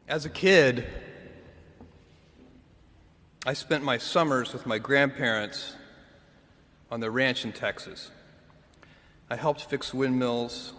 As a kid, I spent my summers with my grandparents on the ranch in Texas. I helped fix windmills,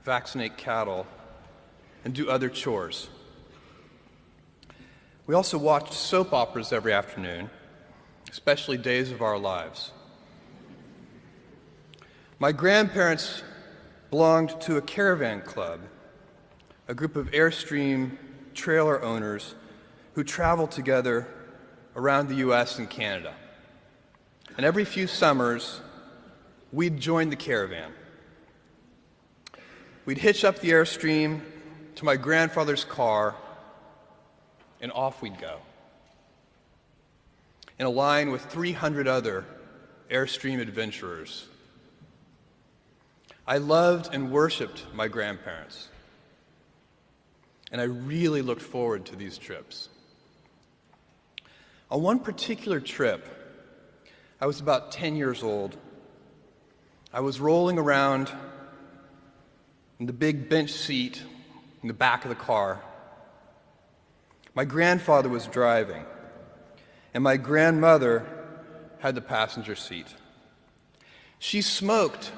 vaccinate cattle, and do other chores. We also watched soap operas every afternoon, especially Days of Our Lives. My grandparents belonged to a caravan club, a group of Airstream trailer owners who traveled together around the U.S. and Canada. And every few summers, we'd join the caravan. We'd hitch up the Airstream to my grandfather's car, and off we'd go, in a line with 300 other Airstream adventurers. I loved and worshiped my grandparents, and I really looked forward to these trips. On one particular trip, I was about 10 years old. I was rolling around in the big bench seat in the back of the car. My grandfather was driving, and my grandmother had the passenger seat. She smoked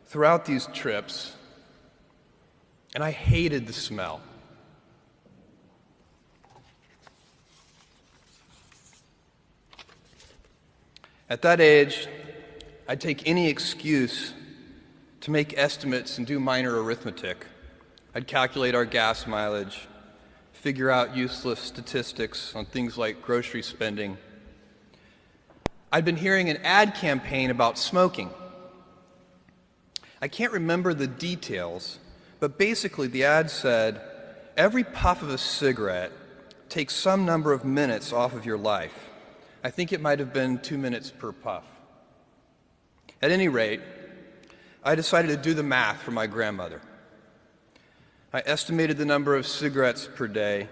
throughout these trips, and I hated the smell. At that age, I'd take any excuse to make estimates and do minor arithmetic. I'd calculate our gas mileage, figure out useless statistics on things like grocery spending. I'd been hearing an ad campaign about smoking. I can't remember the details, but basically the ad said, every puff of a cigarette takes some number of minutes off of your life. I think it might have been 2 minutes per puff. At any rate, I decided to do the math for my grandmother. I estimated the number of cigarettes per day,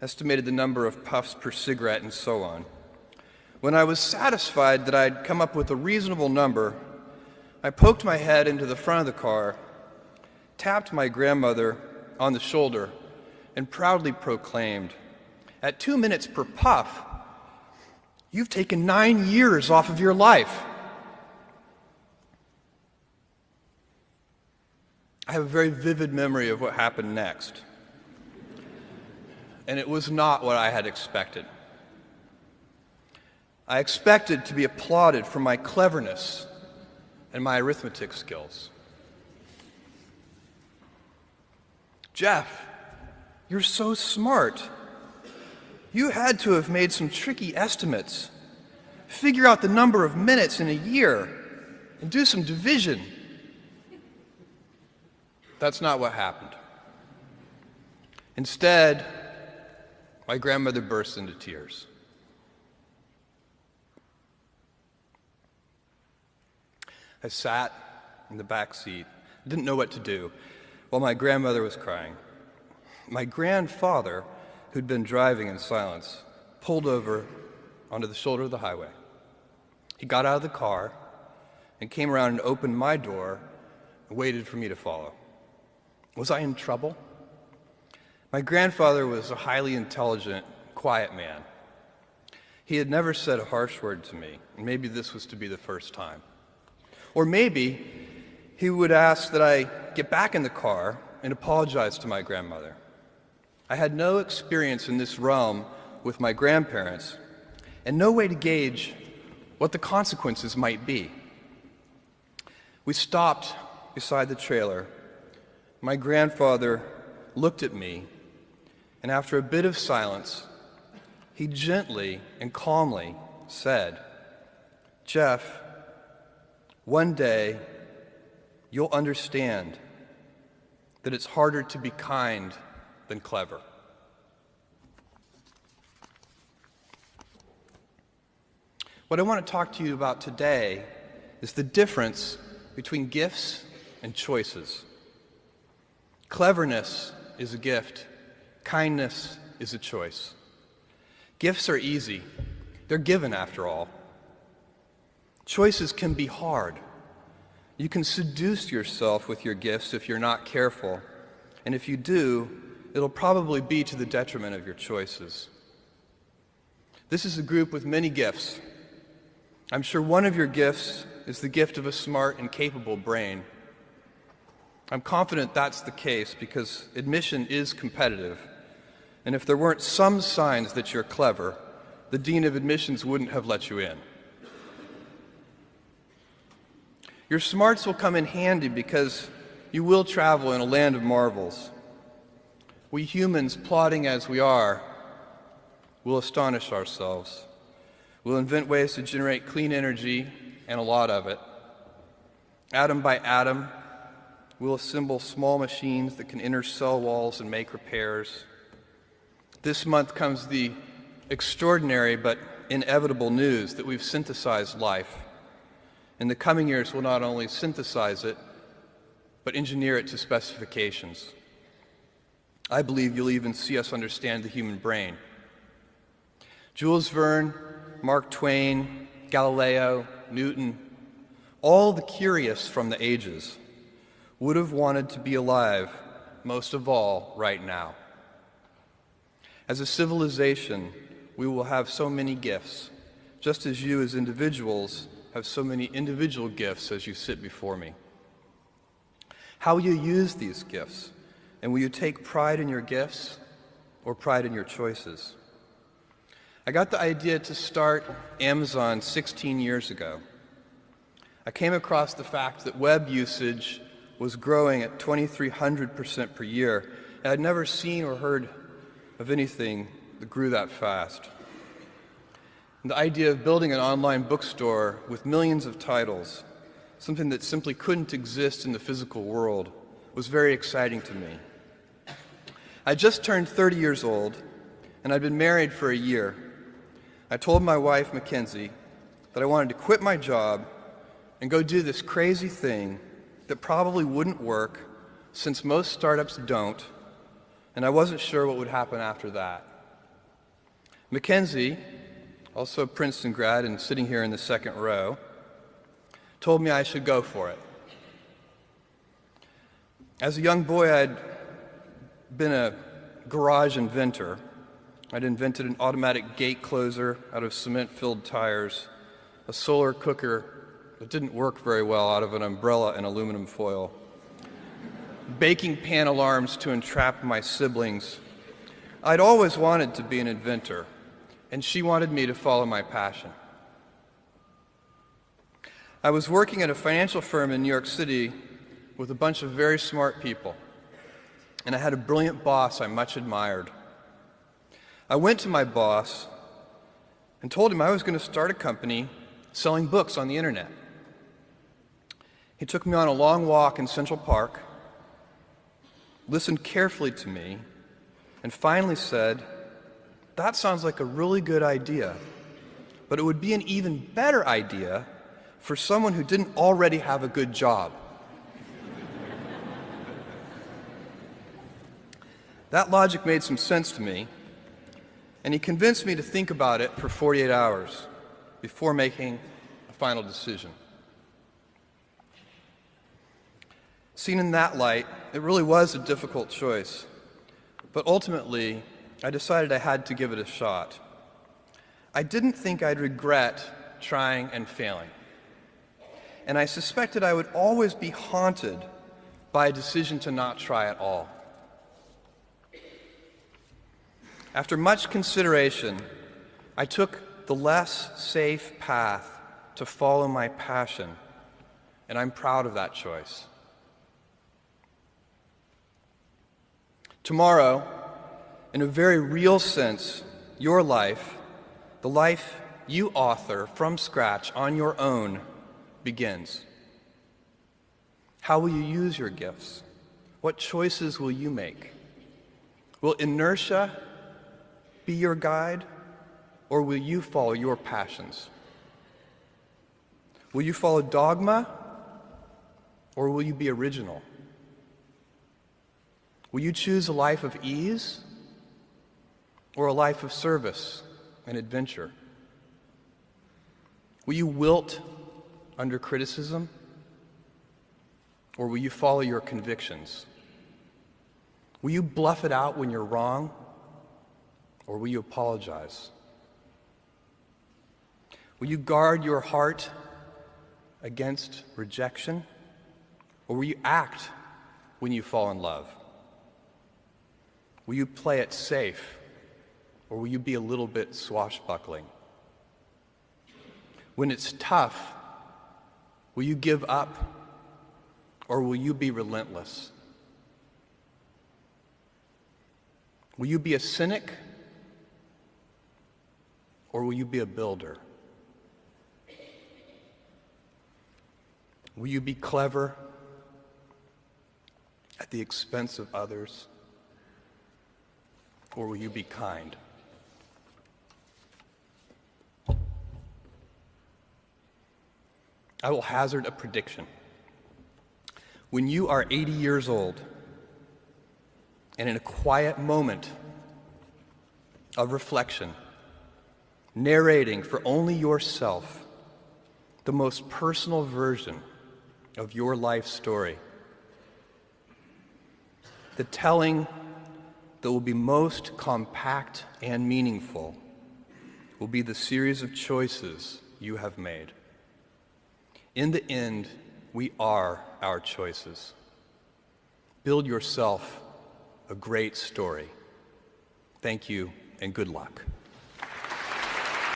estimated the number of puffs per cigarette, and so on. When I was satisfied that I'd come up with a reasonable number, I poked my head into the front of the car, tapped my grandmother on the shoulder, and proudly proclaimed, "At 2 minutes per puff, you've taken 9 years off of your life." I have a very vivid memory of what happened next, and it was not what I had expected. I expected to be applauded for my cleverness and my arithmetic skills. "Jeff, you're so smart. You had to have made some tricky estimates. Figure out the number of minutes in a year and do some division." That's not what happened. Instead, my grandmother burst into tears. I sat in the back seat, didn't know what to do, while my grandmother was crying. My grandfather, who'd been driving in silence, pulled over onto the shoulder of the highway. He got out of the car and came around and opened my door and waited for me to follow. Was I in trouble? My grandfather was a highly intelligent, quiet man. He had never said a harsh word to me, and maybe this was to be the first time. Or maybe he would ask that I get back in the car and apologize to my grandmother. I had no experience in this realm with my grandparents, and no way to gauge what the consequences might be. We stopped beside the trailer. My grandfather looked at me, and after a bit of silence, he gently and calmly said, "Jeff, one day you'll understand that it's harder to be kind than clever." What I want to talk to you about today is the difference between gifts and choices. Cleverness is a gift. Kindness is a choice. Gifts are easy. They're given, after all. Choices can be hard. You can seduce yourself with your gifts if you're not careful, and if you do, it'll probably be to the detriment of your choices. This is a group with many gifts. I'm sure one of your gifts is the gift of a smart and capable brain. I'm confident that's the case because admission is competitive. And if there weren't some signs that you're clever, the dean of admissions wouldn't have let you in. Your smarts will come in handy because you will travel in a land of marvels. We humans, plodding as we are, will astonish ourselves. We'll invent ways to generate clean energy, and a lot of it. Atom by atom, we'll assemble small machines that can enter cell walls and make repairs. This month comes the extraordinary but inevitable news that we've synthesized life. In the coming years, we'll not only synthesize it, but engineer it to specifications. I believe you'll even see us understand the human brain. Jules Verne, Mark Twain, Galileo, Newton, all the curious from the ages would have wanted to be alive, most of all, right now. As a civilization, we will have so many gifts, just as you as individuals have so many individual gifts as you sit before me. How will you use these gifts? And will you take pride in your gifts or pride in your choices? I got the idea to start Amazon 16 years ago. I came across the fact that web usage was growing at 2,300% per year, and I'd never seen or heard of anything that grew that fast. And the idea of building an online bookstore with millions of titles, something that simply couldn't exist in the physical world, was very exciting to me. I just turned 30 years old, and I'd been married for a year. I told my wife, Mackenzie, that I wanted to quit my job and go do this crazy thing that probably wouldn't work, since most startups don't, and I wasn't sure what would happen after that. Mackenzie, also a Princeton grad and sitting here in the second row, told me I should go for it. As a young boy, I'd been a garage inventor. I'd invented an automatic gate closer out of cement-filled tires, a solar cooker that didn't work very well out of an umbrella and aluminum foil, baking pan alarms to entrap my siblings. I'd always wanted to be an inventor, and she wanted me to follow my passion. I was working at a financial firm in New York City with a bunch of very smart people, and I had a brilliant boss I much admired. I went to my boss and told him I was going to start a company selling books on the internet. He took me on a long walk in Central Park, listened carefully to me, and finally said, "That sounds like a really good idea, but it would be an even better idea for someone who didn't already have a good job." That logic made some sense to me, and he convinced me to think about it for 48 hours before making a final decision. Seen in that light, it really was a difficult choice, but ultimately, I decided I had to give it a shot. I didn't think I'd regret trying and failing, and I suspected I would always be haunted by a decision to not try at all. After much consideration, I took the less safe path to follow my passion, and I'm proud of that choice. Tomorrow, in a very real sense, your life, the life you author from scratch on your own, begins. How will you use your gifts? What choices will you make? Will inertia be your guide, or will you follow your passions? Will you follow dogma, or will you be original? Will you choose a life of ease, or a life of service and adventure? Will you wilt under criticism, or will you follow your convictions? Will you bluff it out when you're wrong, or will you apologize? Will you guard your heart against rejection, or will you act when you fall in love? Will you play it safe, or will you be a little bit swashbuckling? When it's tough, will you give up, or will you be relentless? Will you be a cynic, or will you be a builder? Will you be clever at the expense of others, or will you be kind? I will hazard a prediction. When you are 80 years old, and in a quiet moment of reflection, narrating for only yourself the most personal version of your life story, the telling that will be most compact and meaningful will be the series of choices you have made. In the end, we are our choices. Build yourself a great story. Thank you, and good luck.